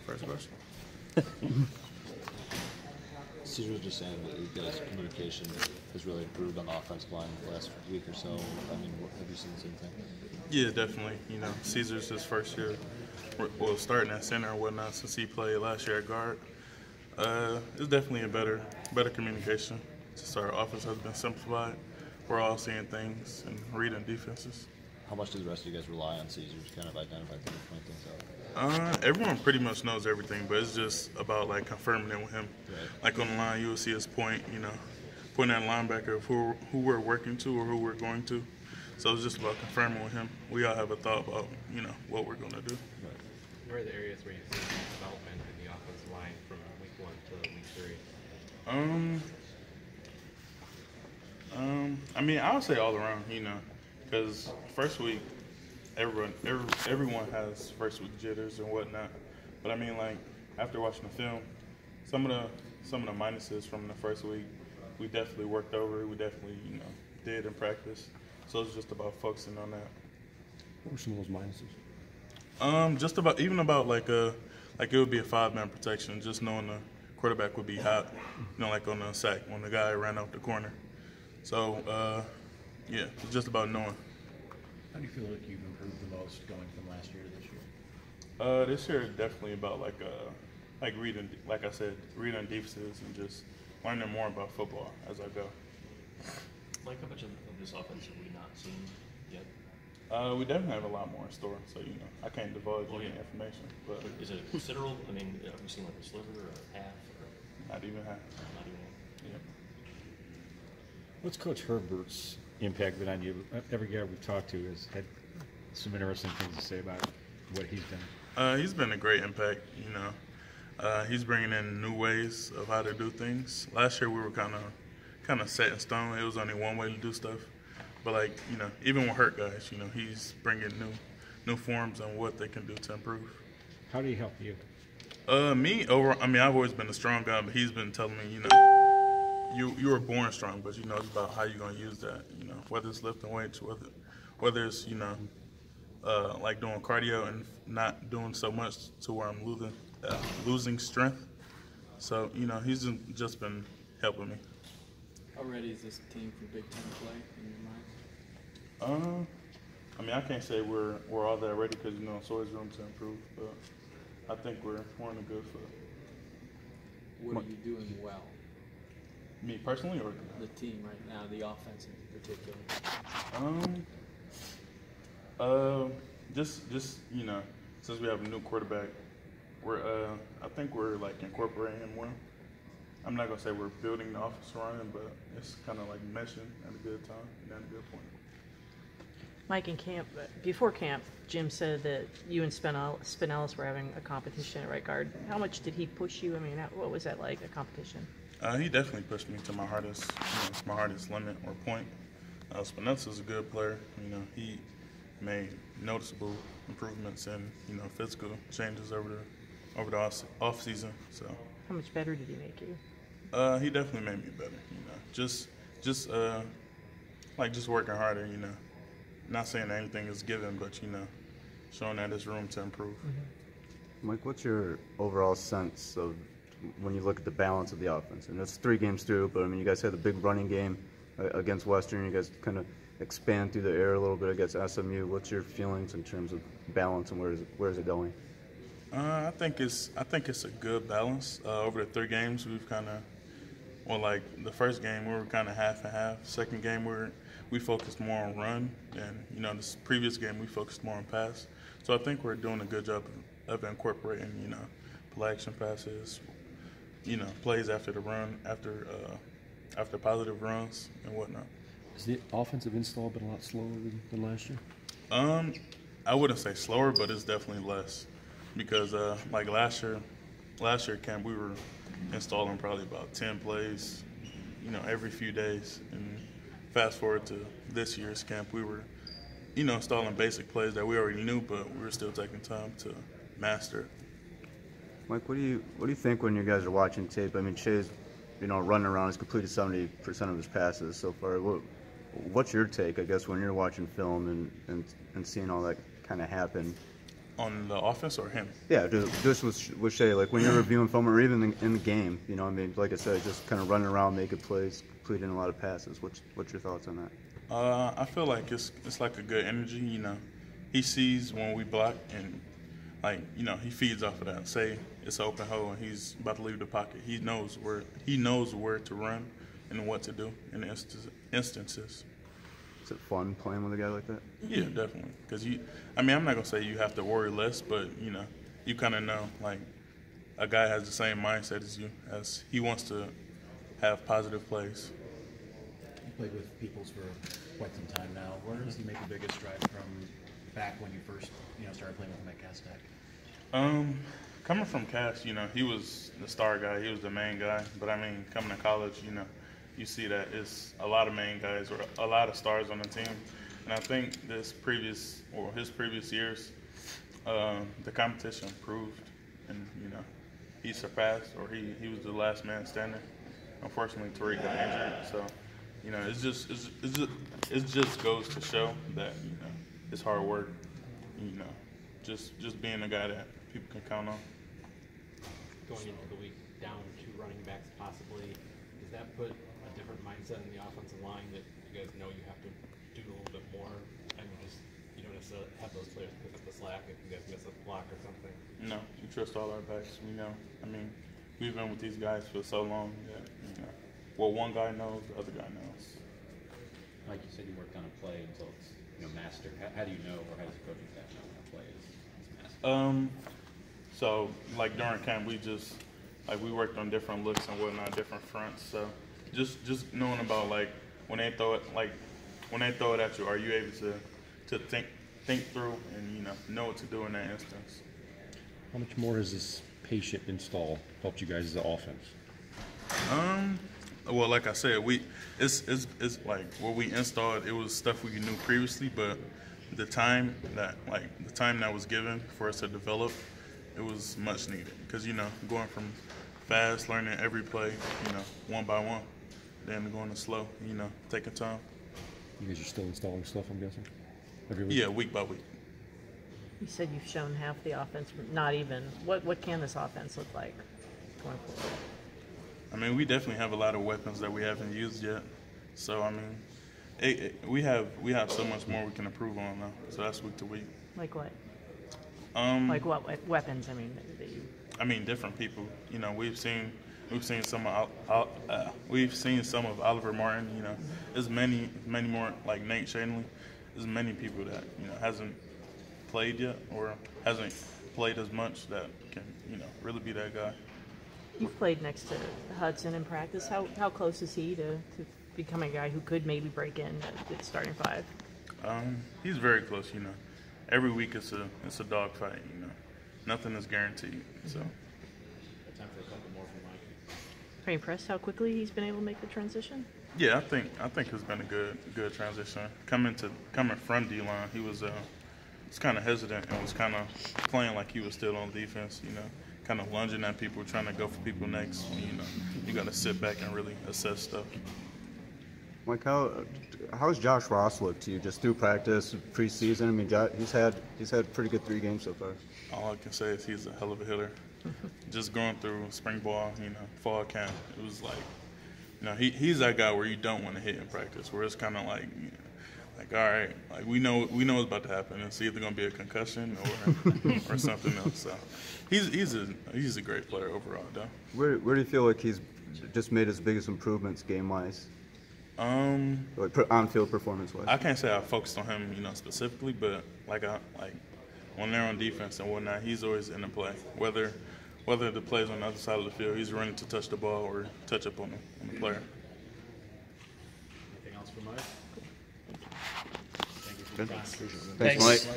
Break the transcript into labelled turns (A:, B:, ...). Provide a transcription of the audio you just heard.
A: first question.
B: Caesar was just saying that you guys' communication has really improved on the offensive line the last week or so. I mean, have you seen the same thing?
A: Yeah, definitely. You know, Caesar's his first year, well, starting at center and whatnot since he played last year at guard. It's definitely a better communication. Just our offense has been simplified. We're all seeing things and reading defenses.
B: How much do the rest of you guys rely on Caesar to kind of identify things, point things out?
A: Everyone pretty much knows everything, but it's just about like confirming it with him.
B: Right.
A: Like on the line, you will see us point, you know, pointing at linebacker of who we're working to or who we're going to. So it's just about confirming with him. We all have a thought about, you know, what we're going to do.
B: Right.
C: Where are the areas where you see development in the offensive line from week 1 to week 3?
A: I mean, I would say all around, you know, because first week, everyone has first week jitters and whatnot. But I mean, like after watching the film, some of the minuses from the first week, we definitely worked over. We definitely, you know, did in practice. So it's just about focusing on that.
D: What were some of those minuses?
A: Just about like it would be a 5-man protection. Just knowing the quarterback would be hot, you know, like on the sack when the guy ran out the corner. So yeah, it's just about knowing.
D: How do you feel like you've improved the most going from last year to this year?
A: This year definitely about like reading, like I said, reading defenses and just learning more about football as I go.
E: Like, how much of this offense have we not seen yet?
A: We definitely have a lot more in store, so you know I can't divulge any information. But
E: is it considerable? I mean, have we seen like a sliver or a half? Or
A: not even half.
E: not even.
A: Yeah.
D: What's Coach Herbert's impact been on you? Every guy we've talked to has had some interesting things to say about what he's done.
A: He's been a great impact. You know, he's bringing in new ways of how to do things. Last year we were kind of set in stone. It was only one way to do stuff. But like, you know, even with hurt guys, you know, he's bringing new forms on what they can do to improve.
D: How do he help you?
A: I mean, I've always been a strong guy, but he's been telling me, you know, you were born strong, but you know, it's about how you're gonna use that. You know, whether it's lifting weights, whether it's, you know, like doing cardio and not doing so much to where I'm losing strength. So you know, he's just been helping me.
F: How ready is this team for Big Ten play in your mind?
A: I mean, I can't say we're all there ready because you know it's always room to improve, but I think we're in a good foot.
F: What are you doing well?
A: Me personally, or
F: the team right now, the offense in particular?
A: Just you know, since we have a new quarterback, I think we're like incorporating him well. I'm not gonna say we're building the offense around him, but it's kind of like meshing at a good time and at a good point.
G: Mike, in camp, before camp, Jim said that you and Spinellis were having a competition at right guard. How much did he push you? I mean, what was that like, a competition?
A: He definitely pushed me to my hardest limit or point. Spinellis is a good player. You know, he made noticeable improvements and, you know, physical changes over the off season. So.
G: How much better did he make you?
A: He definitely made me better. You know, just working harder. You know, not saying that anything is given, but you know, showing that there's room to improve.
H: Mm-hmm. Mike, what's your overall sense of when you look at the balance of the offense? And it's 3 games through, but I mean, you guys had the big running game against Western. You guys kind of expand through the air a little bit against SMU. What's your feelings in terms of balance and where is it going?
A: I think it's a good balance. Over the 3 games, we've like the first game we were kind of half and half. Second game we focused more on run, and you know this previous game we focused more on pass. So I think we're doing a good job of incorporating, you know, play action passes, you know, plays after the run, after positive runs and whatnot.
D: Has the offensive install been a lot slower than last year?
A: I wouldn't say slower, but it's definitely less. Because like last year camp, we were installing probably about 10 plays, you know, every few days. And fast forward to this year's camp, we were, you know, installing basic plays that we already knew, but we were still taking time to master.
H: Mike, what do you think when you guys are watching tape? I mean, Shea's, you know, running around. He's completed 70% of his passes so far. What's your take, I guess, when you're watching film and seeing all that kind of happen?
A: On the offense or him?
H: Yeah, just with Shea, like when you're reviewing film or even in the game, you know, I mean, like I said, just kind of running around, making plays, completing a lot of passes. What's your thoughts on that?
A: I feel like it's like a good energy. You know, he sees when we block and like he feeds off of that. Say it's an open hole and he's about to leave the pocket. He knows where to run and what to do in instances.
H: Is it fun playing with a guy like that?
A: Yeah, definitely. Because I'm not gonna say you have to worry less, but you kind of know like a guy has the same mindset as you, as he wants to have positive plays.
I: You played with Peoples for quite some time now. Where does he make the biggest stride from back when you first started playing with him at Cass Tech?
A: Coming from Cass, he was the star guy. He was the main guy. But I mean, coming to college, you see that it's a lot of main guys or a lot of stars on the team. And I think his previous years, the competition improved, and he surpassed, or he was the last man standing. Unfortunately, Tariq got injured, so it just goes to show that it's hard work. Just being a guy that people can count on.
C: Going into the week down 2 running backs possibly, does that put a different mindset in the offensive line that you guys know you have to do a little bit more? I mean, you don't necessarily have those players pick up the slack if you guys miss a block or something.
A: No, we trust all our backs. We know. I mean, we've been with these guys for so long that what one guy knows, the other guy knows.
I: Like you said, you worked on a play until it's mastered. How do you know, or how does the coaching staff know when a play is mastered?
A: So like during camp, we worked on different looks and whatnot, different fronts. So just knowing about like when they throw it at you, are you able to think through and know what to do in that instance?
D: How much more has this patient install helped you guys as an offense?
A: Well, like I said, it's like what we installed. It was stuff we knew previously, but the time that was given for us to develop, it was much needed. Because going from fast, learning every play, one by one, then going to slow, taking time.
D: You guys are still installing stuff, I'm guessing, every week?
A: Yeah, week by week.
G: You said you've shown half the offense, not even. What can this offense look like going forward?
A: I mean, we definitely have a lot of weapons that we haven't used yet. So I mean, we have so much more we can improve on now. So that's week to week.
G: Like what? Like what weapons? I mean, that you.
A: I mean, different people. We've seen some of Oliver Martin. There's many more like Nate Shanley. There's many people that hasn't played yet or hasn't played as much that can really be that guy.
G: You've played next to Hudson in practice. How close is he to becoming a guy who could maybe break in at the starting 5?
A: He's very close. Every week it's a dog fight. Nothing is guaranteed. So.
I: Time for a couple more from Mike.
G: Are you impressed how quickly he's been able to make the transition?
A: Yeah, I think it's been a good transition. Coming from D-line, he was kind of hesitant and was kind of playing like he was still on defense. Kind of lunging at people, trying to go for people next. You got to sit back and really assess stuff.
H: Mike, how's Josh Ross looked to you just through practice, preseason? I mean, he's had a pretty good 3 games so far.
A: All I can say is he's a hell of a hitter. Just going through spring ball, fall camp, it was like, he's that guy where you don't want to hit in practice, where it's kind of like all right, like we know what's about to happen. It's either gonna be a concussion or something else. So he's a great player overall, though.
H: Where do you feel like he's just made his biggest improvements game-wise? Like on-field performance-wise.
A: I can't say I focused on him, specifically, but like when they're on defense and whatnot, he's always in the play. Whether the play's on the other side of the field, he's running to touch the ball or touch up on the player.
I: Anything else for Mike? Thank you for your time.
H: Thanks, Mike.